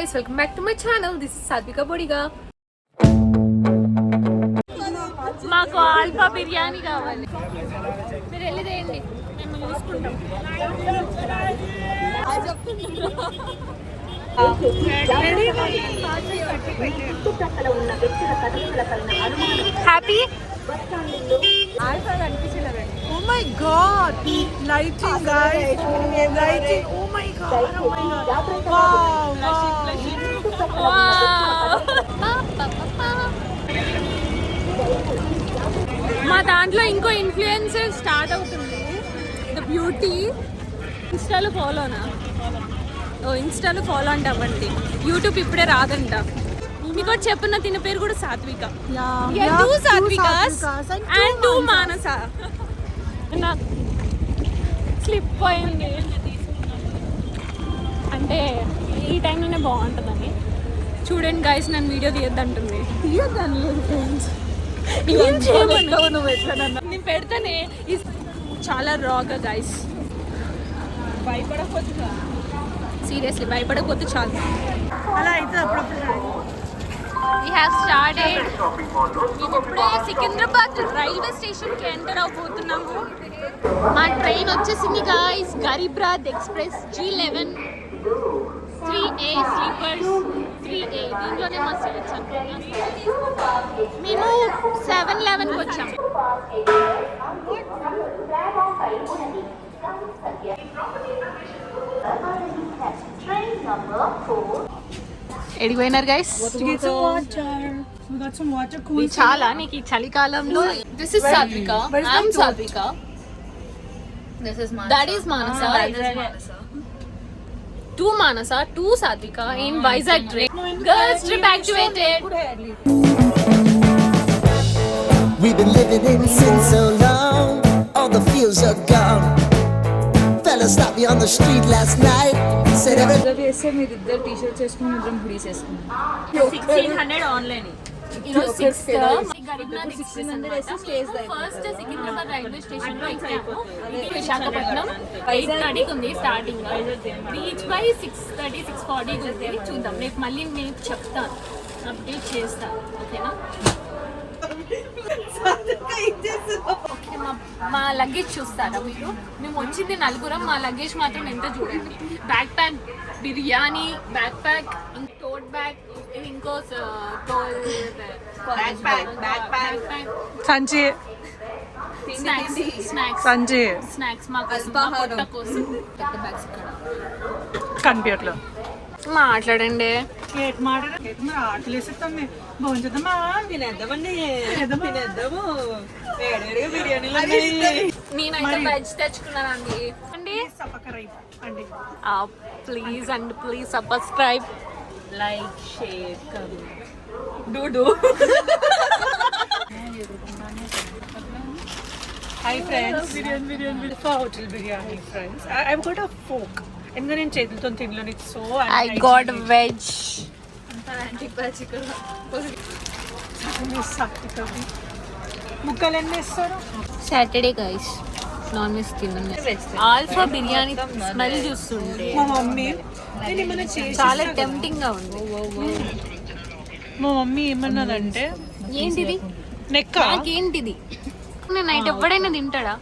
guys, welcome back to my channel. This is Sadvika Bodiga. మాకు alpha biryani కావాలి. మీరు వెళ్ళిదేయండి, మేము చూసుకుంటాం. Happy Oh my god, lighting guys, lighting, oh my god, wow, మా దాంట్లో ఇంకో ఇన్ఫ్లుయెన్సర్ స్టార్ట్ అవుతుంది, ద బ్యూటీ. ఇన్స్టాలో ఫాలోనా? ఓ ఇన్స్టాలో ఫాలో అంటే అవ్వండి. యూట్యూబ్ ఇప్పుడే రాదంట. మీకు చెప్పున్న తిన పేరు కూడా సాత్విక. టూ సాత్వికాస్ అండ్ టూ మానస. నాకు స్లిప్ అయింది అంటే ఈ టైంలోనే బాగుంటుందని. చూడండి గైస్, నన్ను వీడియో తీయొద్దంటుంది. తీయొద్దని లేదు ఫ్రెండ్స్, ఏం చేయమంటావు నువ్వు? ఎట్లా నేను పెడతానే. చాలా రాగా గైస్, భయపడకపోతే సీరియస్లీ భయపడకపోతే చాలు. అలా అయితే అప్పుడప్పుడు We have started. మేము ఇప్పుడే సికింద్రాబాద్ రైల్వే స్టేషన్కి ఎంటర్ అవబోతున్నాము. మా ట్రైన్ వచ్చేసింది guys, Garib Rath express G11 3A sleepers 3A. దీంట్లోనే మా సీట్స్ అనుకున్నాం. మేము 7:11కి వచ్చాము. ఎడిపోయినారు గైస్? చాలా నీకు ఈ చలికాలంలో. This is Sadvika. I'm Sadvika. This is Manasa. That is Manasa. That is Manasa. Two Manasa, two Sadvika in Vizag train. Girls trip activated. We've been living in sin so long, all the feels are gone. Fella stopped me on the street last night, said everything. వేస్తే మీరు ఇద్దరు T shirts వేసుకుని ఇద్దరం hoodies వేసుకున్నాం. 1600 online. ఈరోజు 6th గరీబ్నాథ్ express అన్నమాట. First Secunderabad railway station లో ఎక్కాము. విశాఖపట్నం 8:30 ఉంది స్టార్టింగ్. రీచ్ బై 6:30 6:40 ఉంది. చూద్దాం, రేపు మళ్ళీ నేను చెప్తాను, అప్డేట్ చేస్తాను. ఓకేనా? మా లగేజ్ చూస్తారా మీరు? మేము వచ్చింది నలుగురం, మా లగేజ్ మాత్రం ఎంత చూడండి. Back pack biryani, back pack, tote bag, ఇంకో సంచి సంచి స్నాక్స్ మా కోసం పెద్ద బ్యాగ్స్ ఇక్కడ కనిపించట్లే. మాట్లాడండి. ఆకలేసేస్తాం, భోంచేద్దామా? తినేద్దామండి, తినేద్దాము. నేనైతే వెజ్ తెచ్చుకున్నానండి. అండి ప్లీజ్ అండి, please subscribe, like, share, comment, do. Hi friends, biryani for hotel biryani friends. I've got a fork. ఎందుకంటే నేను చేతులతో తినలేను. It's so I got veg. ముక్కలు ఎన్ని వేస్తారు? సాటర్డే గైస్ నాన్ వెజ్ తిన్నాను. ఆల్ఫా బిర్యానీ స్మెల్ చూస్తుంటే మా మమ్మీ చాలా టెంప్టింగ్ గా ఉంది. మా మమ్మీ ఏమన్నదంటే, ఏంటిది నెక్క నాకేంటిది? నేను నైట్ ఎప్పుడైనా తింటాడా?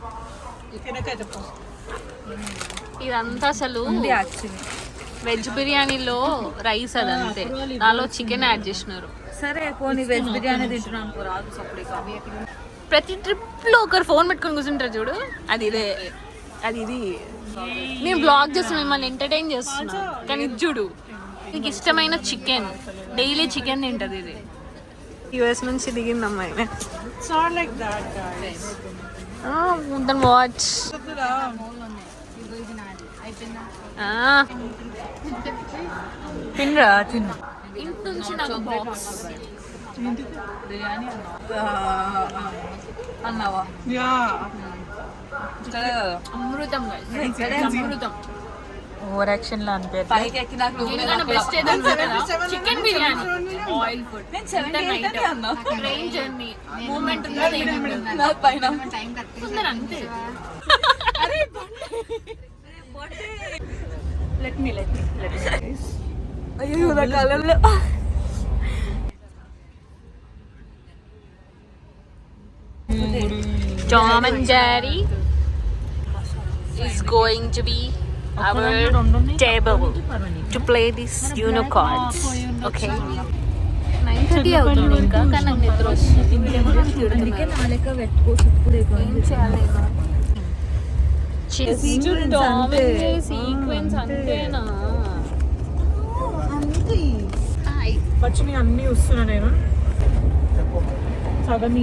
ఇదంతా అసలు వెజ్ బిర్యానీలో రైస్ అదంతే, దానిలో చికెన్ యాడ్ చేసినారు. సరే పోనీ వెజ్ బిర్యానీ తింటున్నాను రాదు సపరేట్. ప్రతి ట్రిప్ లో ఒకరు ఫోన్ పెట్టుకొని కూర్చుంటారు చూడు, అది ఇదే. అది ఇది నేను బ్లాగ్ చేస్తాను, మిమ్మల్ని ఎంటర్టైన్ చేస్తున్నా. కానీ ఇది చూడు, నీకు ఇష్టమైన చికెన్, డైలీ చికెన్ తింటది ఇది. యూఎస్ నుంచి దిగింది అమ్మాయి. వాచ్ తినరా? తిన్న ఇంటి నుంచి నాకు బాక్స్ అన్నావా? అమృతం అమృతం. ఓవర్ యాక్షన్ లా అనిపించదు. పైకి ఎక్కి నాకు best chicken biryani, oil food, train journey, moment ఉన్నది పైన అంతే. Let me. అయ్యో నా కళ్ళల్లో Tom and Jerry is going to be our table to play these unicorns. Okay. 9:30 అవుతుంది ఇంకా, కానీ నాకు నిద్ర వస్తుంది. సీక్వెన్స్ అంతేనా? పచ్చిని అన్నీ వస్తున్నా నేను సగం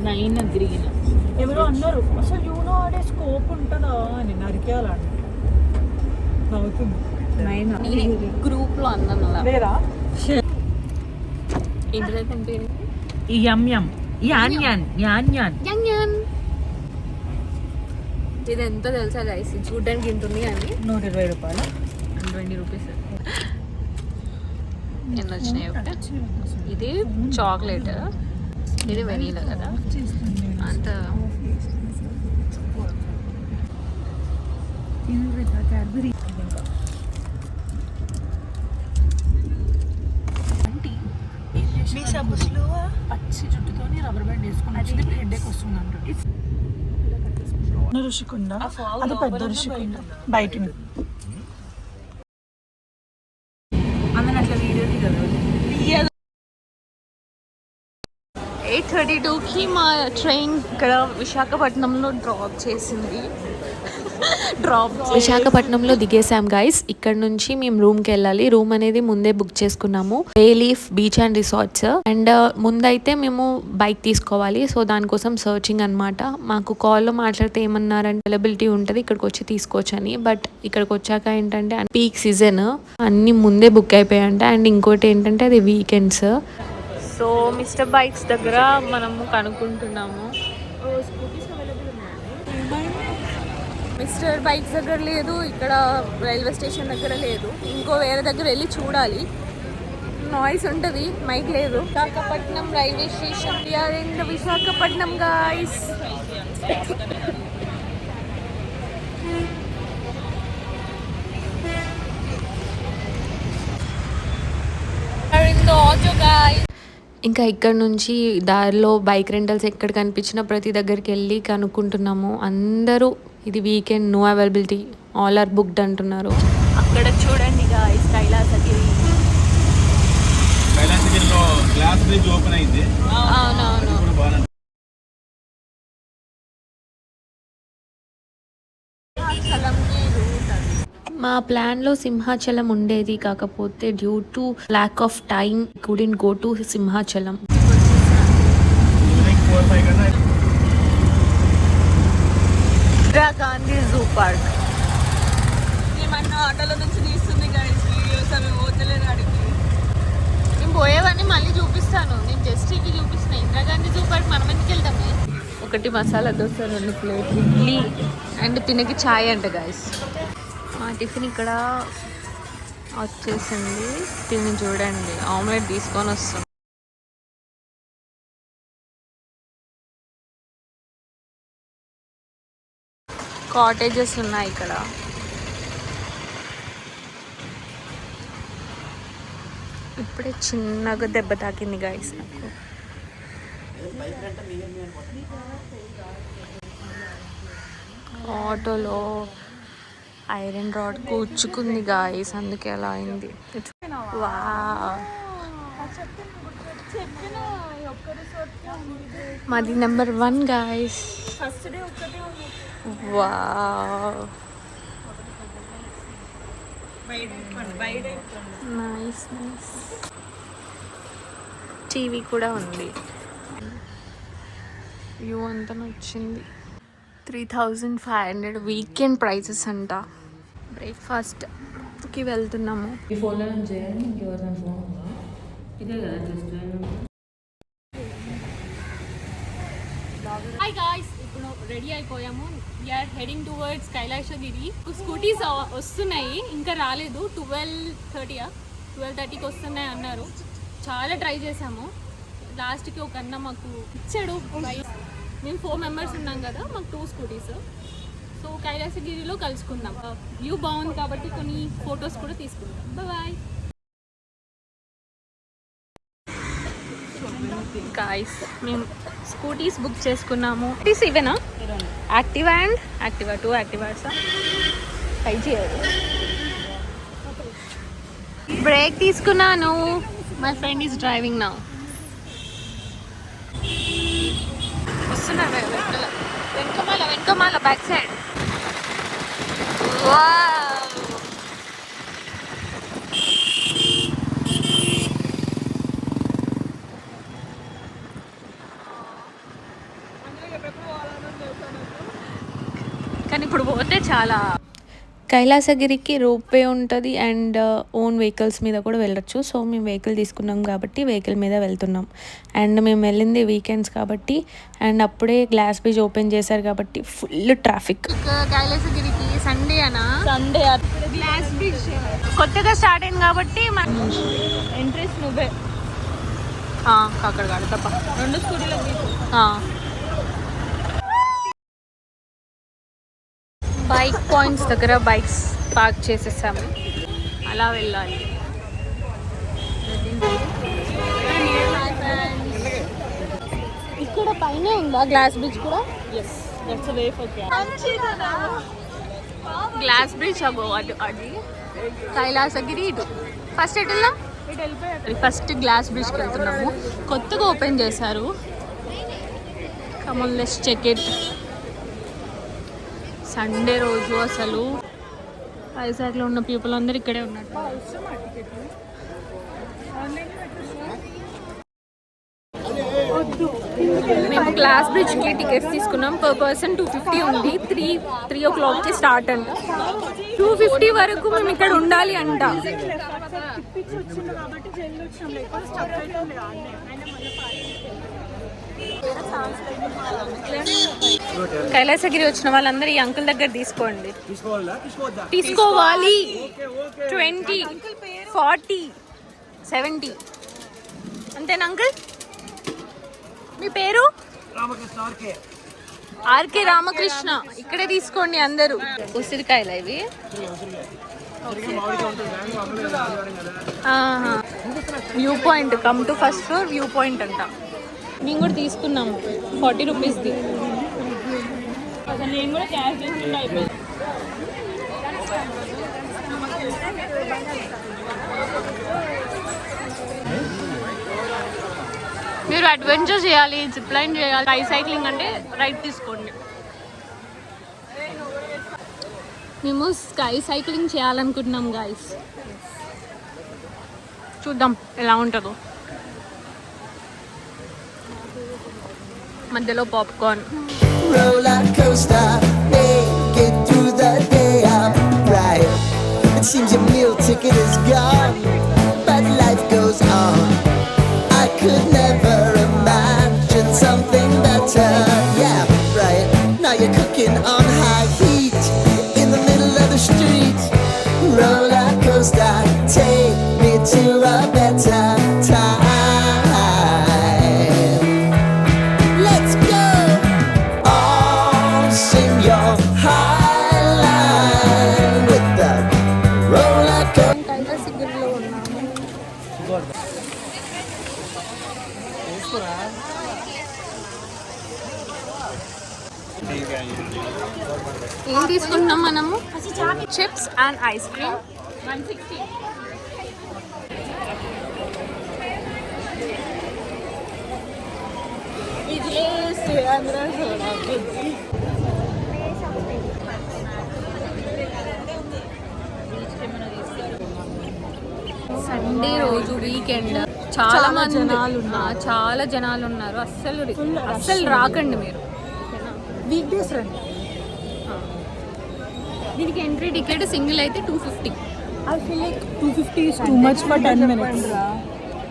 9 గ్రీన్. ఎవరో అన్నారు అసలు యూనో ఆడే స్కోప్ ఉంటుందా అని నరికేయాలని నవ్వుతుంది. గ్రూప్ లో అన్నాను లేదా ఏంటంటే యమ్ యమ్ యాన్ యాన్ యాన్ యాన్ ఇది ఎంతో తెలుసా గైస్, చూడడానికి ఇంత ఉంది కానీ 120 రూపాయలు 120 రూపీస్. ఎన్ని వచ్చినాయి ఒకటి? ఇది చాక్లెట్, ఇది వెనీలా కదా అంత. పచ్చి జుట్టుతోని రబ్బర్ బ్యాండ్ వేసుకుని వచ్చింది. హెడ్ఏక్ వస్తుంది అంటారు. ఋషికొండ అది పెద్ద ఋషికొండ బయట 8:32కి మా ట్రైన్ ఇక్కడ విశాఖపట్నంలో డ్రాప్ చేసింది. విశాఖపట్నంలో దిగేసాం గైస్. ఇక్కడ నుంచి మేము రూమ్ కి వెళ్ళాలి. రూమ్ అనేది ముందే బుక్ చేసుకున్నాము, bay leaf beach and resorts. And ముందైతే మేము బైక్ తీసుకోవాలి, సో దానికోసం సర్చింగ్ అనమాట. మాకు కాల్లో మాట్లాడితే ఏమన్నారంటే అవైలబిలిటీ ఉంటుంది, ఇక్కడికి వచ్చి తీసుకోవచ్చు అని. బట్ ఇక్కడికి వచ్చాక ఏంటంటే పీక్ సీజన్, అన్ని ముందే బుక్ అయిపోయాయంట. అండ్ ఇంకోటి ఏంటంటే అది వీకెండ్స్. సో మిస్టర్ బైక్స్ దగ్గర మనము కనుక్కుంటున్నాము. మిస్టర్ బైక్స్ దగ్గర లేదు, ఇక్కడ రైల్వే స్టేషన్ దగ్గర లేదు, ఇంకో వేరే దగ్గర వెళ్ళి చూడాలి. నాయిస్ ఉంటుంది, మైక్ లేదు. Visakhapatnam railway station, we're in the Visakhapatnam guys. ఇంకా ఇక్కడ నుంచి దారిలో బైక్ రెంటల్స్ ఎక్కడ కనిపించినా ప్రతి దగ్గరికి వెళ్ళి కనుక్కుంటున్నాము. అందరూ ఇది weekend, no availability, all are booked అంటున్నారు. అక్కడ చూడండి గైస్, కైలాసగిరి. కైలాసగిరిలో గ్లాస్ బ్రిడ్జ్ ఓపెన్ అయింది. అవునవును. మా ప్లాన్లో సింహాచలం ఉండేది, కాకపోతే due to lack of time couldn't go to Simhachalam. Indira Gandhi zoo park. ఏమన్నా ఆటోలో నుంచి తీస్తుంది గైస్ వీడియోస్, అవి పోతలేదు అడిగి. నేను పోయేవన్నీ మళ్ళీ చూపిస్తాను, నేను జస్ట్ ఇది చూపిస్తున్నా. ఇందిరాగాంధీ జూ పార్క్ మనం ఎందుకు వెళ్తామే. ఒకటి మసాలా దోశ, 2 ప్లేట్లు ఇడ్లీ అండ్ తినకి ఛాయ్ అంట గైస్. మా టిఫిన్ ఇక్కడ వచ్చేసింది, తిని చూడండి. ఆమ్లెట్ తీసుకొని వస్తాం. కాటేజెస్ ఉన్నాయి ఇక్కడ. ఇప్పుడే చిన్నగా దెబ్బ తాకింది గైస్ నాకు. ఆటోలో ఐరన్ రాడ్ కూర్చుకుంది గాయస్, అందుకే అలా అయింది. వావ్, మాది number 1 guys. Wow, nice nice. TV కూడా ఉంది. వ్యూ అంతా నచ్చింది. 3,500 వీకెండ్ ప్రైజెస్ అంట. బ్రేక్ఫాస్ట్కి వెళ్తున్నాము. హాయ్ గాయ్స్, ఇప్పుడు రెడీ అయిపోయాము. We're heading towards Kailasagiri. Scooties వస్తున్నాయి, ఇంకా రాలేదు. 12:30కి వస్తున్నాయి అన్నారు. చాలా ట్రై చేసాము. లాస్ట్కి ఒక అన్న మాకు ఇచ్చాడు. మేము 4 మెంబర్స్ ఉన్నాం కదా, మాకు 2 స్కూటీస్. సో సో కైలాసగిరిలో కలుసుకుందాం. వ్యూ బాగుంది కాబట్టి కొన్ని ఫొటోస్ కూడా తీసుకుందాం. బాయ్. గాయ్స్ మేము స్కూటీస్ బుక్ చేసుకున్నాము. స్కూటీస్ ఇవేనా? Activa and Activa 2 Activas try చేయాలి. బ్రేక్ తీసుకున్నాను. My friend is driving now. వస్తున్నారు వెనకమాల బ్యాక్ సైడ్. కానీ ఇప్పుడు పోతే చాలా. కైలాసగిరికి రోప్వే ఉంటుంది అండ్ ఓన్ వెహికల్స్ మీద కూడా వెళ్ళొచ్చు. సో మేము వెహికల్ తీసుకున్నాం కాబట్టి వెహికల్ మీద వెళ్తున్నాం. అండ్ మేము వెళ్ళింది వీకెండ్స్ కాబట్టి అండ్ అప్పుడే గ్లాస్ బ్రిడ్జ్ ఓపెన్ చేశారు కాబట్టి ఫుల్ ట్రాఫిక్. కైలాసగిరికి సండే గ్లాస్ బ్రిడ్జ్ కొత్తగా స్టార్ట్ అయింది కాబట్టి ఎంట్రెన్స్ నువ్వే అక్కడ కాదు తప్ప 2 స్కూటీలో బైక్ పాయింట్స్ దగ్గర బైక్స్ పార్క్ చేసేసాము. అలా వెళ్ళాలి. ఇక్కడ పైన ఉందా గ్లాస్ బ్రిడ్జ్ కూడా? గ్లాస్ బ్రిడ్జ్ అగో అది కైలాసగిరి ఇటు. ఫస్ట్ ఎటు వెళ్దాం? ఫస్ట్ గ్లాస్ బ్రిడ్జ్కి వెళ్తున్నాము. కొత్తగా ఓపెన్ చేశారు. Come on let's check it. Sunday రోజు అసలు వైజాగ్లో ఉన్న పీపుల్ అందరు ఇక్కడే ఉన్నట్టు. మేము గ్లాస్ బ్రిడ్జ్కి టికెట్స్ తీసుకున్నాం. పర్ పర్సన్ 250 ఉంది. 3 o'clockకి స్టార్ట్ అంట. 250 వరకు మేము ఇక్కడ ఉండాలి అంట. కైలాసగిరి వచ్చిన వాళ్ళందరూ ఈ అంకుల్ దగ్గర తీసుకోండి. తీసుకోవాలి. 20, 40, 70 అంతేనా అంకుల్? మీ పేరు? ఆర్కే రామకృష్ణ. ఇక్కడే తీసుకోండి అందరూ. ఉసిరికాయలు ఇవి. View point. Come to first floor view point అంట. మేము కూడా తీసుకున్నాము 40 రూపీస్ది. నేను కూడా క్యాష్ తీసుకుంటా అయిపోయింది. మీరు అడ్వెంచర్ చేయాలి, జిప్ లైన్ చేయాలి, సైక్లింగ్ అంటే రైట్ తీసుకోండి. మేము స్కై సైక్లింగ్ చేయాలనుకుంటున్నాం గాయస్. చూద్దాం ఎలా ఉంటుందో. మధ్యలో popcorn. Roller coaster, make it through the day upright. It seems your meal ticket is gone, but life goes on. I could never imagine something better. Yeah, right. Now you're cooking on high heat in the middle of the street. Roller coaster, take me to a better time. ఏం తీసుకుంటున్నాం మనము? Chips and ice cream 160. Sunday రోజు weekend చాలా మంది చాలా జనాలు ఉన్నారు. అస్సలు రాకండి మీరు. వీక్ డేస్ రండి. దీనికి ఎంట్రీ టికెట్ సింగిల్ అయితే 250. I feel like 250 is too much for 10 minutes.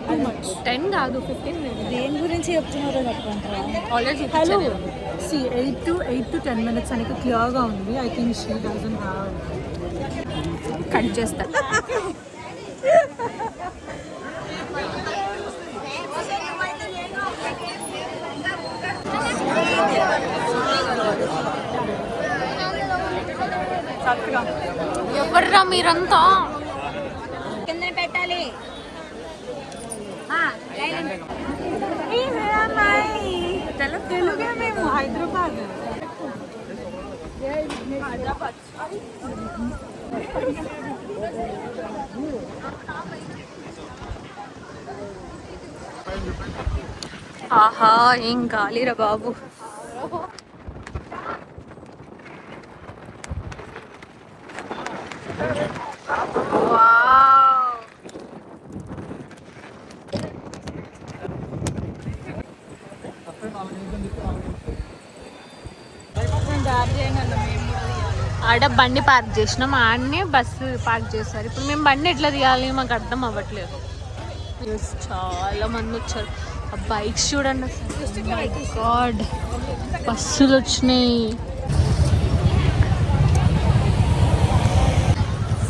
Too much. 10 కాదు 15 minutes. దేని గురించి చెప్తున్నారో చెప్పంటారా? Already hello. See 8 to 10 minutes అనేది క్లియర్గా ఉంది. I think she doesn't have. Cut చేస్తా. ఎవర్రా మీరంతా? తెలుగే మేము హైదరాబాద్. ఆహా ఏం గాలిరా బాబు. ఆడ బండి పార్క్ చేసినాం, ఆడనే బస్సు పార్క్ చేస్తారు. ఇప్పుడు మేము బండి ఎట్లా తీయాలి మాకు అర్థం అవ్వట్లేదు. చాలా మంది వచ్చారు. ఆ బైక్స్ చూడండి అసలు. గాడ్, బస్సులు వచ్చినాయి.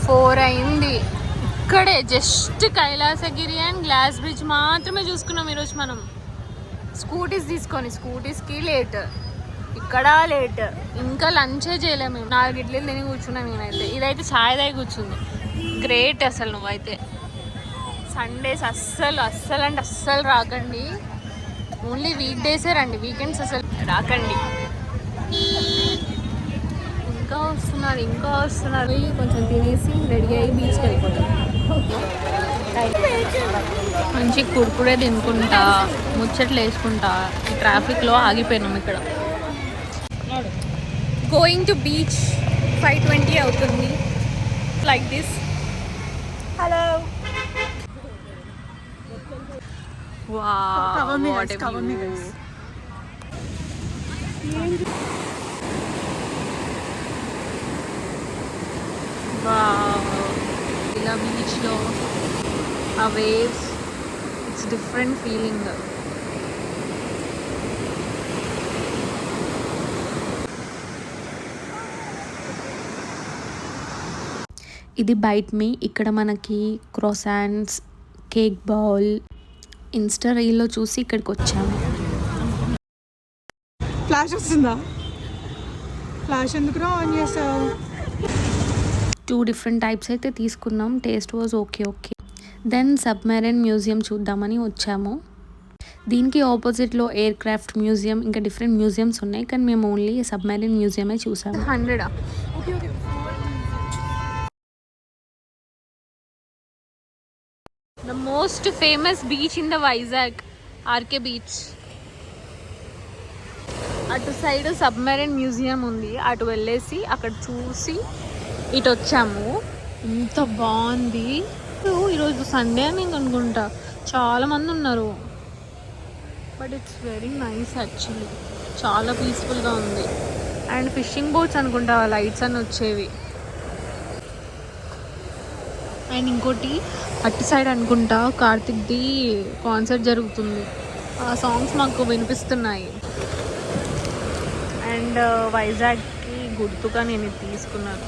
4 అయింది. ఇక్కడే just Kailasagiri and glass bridge మాత్రమే చూసుకున్నాం ఈరోజు మనం. స్కూటీస్ తీసుకొని, స్కూటీస్కి లేట్, ఇక్కడ లేట్, ఇంకా లంచే చేయలేము మేము. 4 ఇడ్లీలు తిని కూర్చున్నాం మేమైతే. ఇదైతే ఛాయ్ దాగి కూర్చుంది. గ్రేట్ అసలు. నువ్వైతే సండేస్ అస్సలు అంటే అస్సలు రాకండి. ఓన్లీ వీక్ డేసే రండి, వీకెండ్స్ అసలు రాకండి. ఇంకా వస్తున్నారు. కొంచెం తినేసి రెడీ అయ్యి బీచ్కి వెళ్ళిపోతాం. మంచి కుర్కురే తినుకుంటా, ముచ్చట్లు వేసుకుంటా ఈ ట్రాఫిక్లో ఆగిపోయినాం ఇక్కడ. గోయింగ్ టు బీచ్ 5:20 అవుతుంది. Like this. Hello. Wow, what a view. Wow, ఇలా బీచ్లో ఆ వేవ్స్, ఇట్స్ డిఫరెంట్ ఫీలింగ్. ఇది బైట్ మీ. ఇక్కడ మనకి క్రోసాన్స్, కేక్ బౌల్ ఇన్స్టా రీల్లో చూసి ఇక్కడికి వచ్చాము. ఫ్లాష్ వస్తుందా? ఫ్లాష్ ఎందుకు ఆన్ చేసావు? 2 డిఫరెంట్ టైప్స్ అయితే తీసుకున్నాం. Taste was okay. Then submarine museum చూద్దామని వచ్చాము. దీనికి ఆపోజిట్లో ఎయిర్ క్రాఫ్ట్ మ్యూజియం, ఇంకా డిఫరెంట్ మ్యూజియంస్ ఉన్నాయి, కానీ మేము ఓన్లీ సబ్మెరైన్ మ్యూజియమే చూసాము. 100. The most famous beach in the Vizag, RK Beach. అటు సైడ్ సబ్మెరైన్ మ్యూజియం ఉంది. అటు వెళ్ళేసి అక్కడ చూసి ఇటు వచ్చాము. ఎంత బాగుంది. ఈరోజు సండే అని అనుకుంటా, చాలా మంది ఉన్నారు. But it's very nice actually. చాలా పీస్ఫుల్గా ఉంది. అండ్ ఫిషింగ్ బోట్స్ అనుకుంటా, లైట్స్ అన్నీ వచ్చేవి. అండ్ ఇంకోటి అటు సైడ్ అనుకుంటా కార్తిక్ది కాన్సర్ట్ జరుగుతుంది. ఆ సాంగ్స్ మాకు వినిపిస్తున్నాయి. అండ్ వైజాగ్కి గుర్తుగా నేను ఇది తీసుకున్నాను.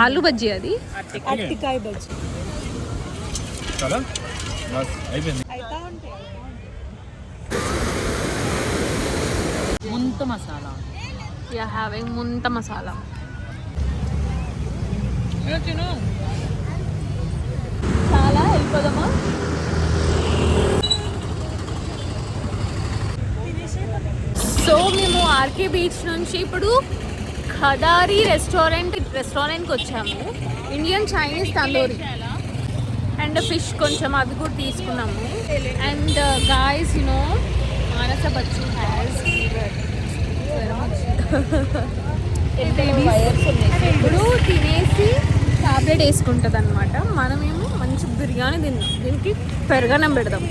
ఆలు బజ్జీ, అది అరటికాయ బజ్జీ కదా. అయిపోయింది. ముంత మసాలా. యా హ్యావింగ్ ముంత మసాలా. చాలా వెళ్ళిపోదామా? సో మేము ఆర్కే బీచ్ నుంచి ఇప్పుడు ఖదారి రెస్టారెంట్కి వచ్చాము. Indian Chinese tandoori and fish కొంచెం అవి కూడా తీసుకున్నాము. And guys Manasa Bachchu has ఇప్పుడు తినేసి టాబ్లెట్ వేసుకుంటుంది అనమాట. మనమేమో మంచి బిర్యానీ తిన్నాం. దీనికి పెరగనం పెడదాం.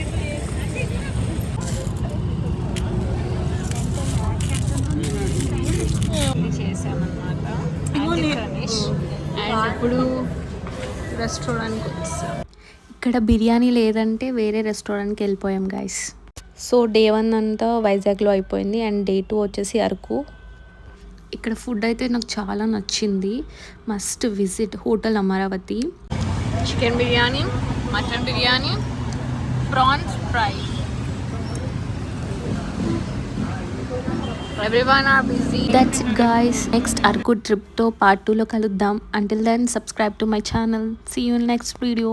చేసామన్నమాట. అండ్ ఇప్పుడు రెస్టారెంట్కి వచ్చాం. ఇక్కడ బిర్యానీ లేదంటే వేరే రెస్టారెంట్కి వెళ్ళిపోయాం గైస్. సో డే 1 అంతా వైజాగ్లో అయిపోయింది. అండ్ డే 2 వచ్చేసి అరకు. ఇక్కడ ఫుడ్ అయితే నాకు చాలా నచ్చింది. Must visit hotel Amaravati. Chicken biryani, mutton biryani, prawns fry. Everyone are busy. That's it guys. Next Arku trip to part 2 లో కలుద్దాం. Until then subscribe to my channel. See you in next video.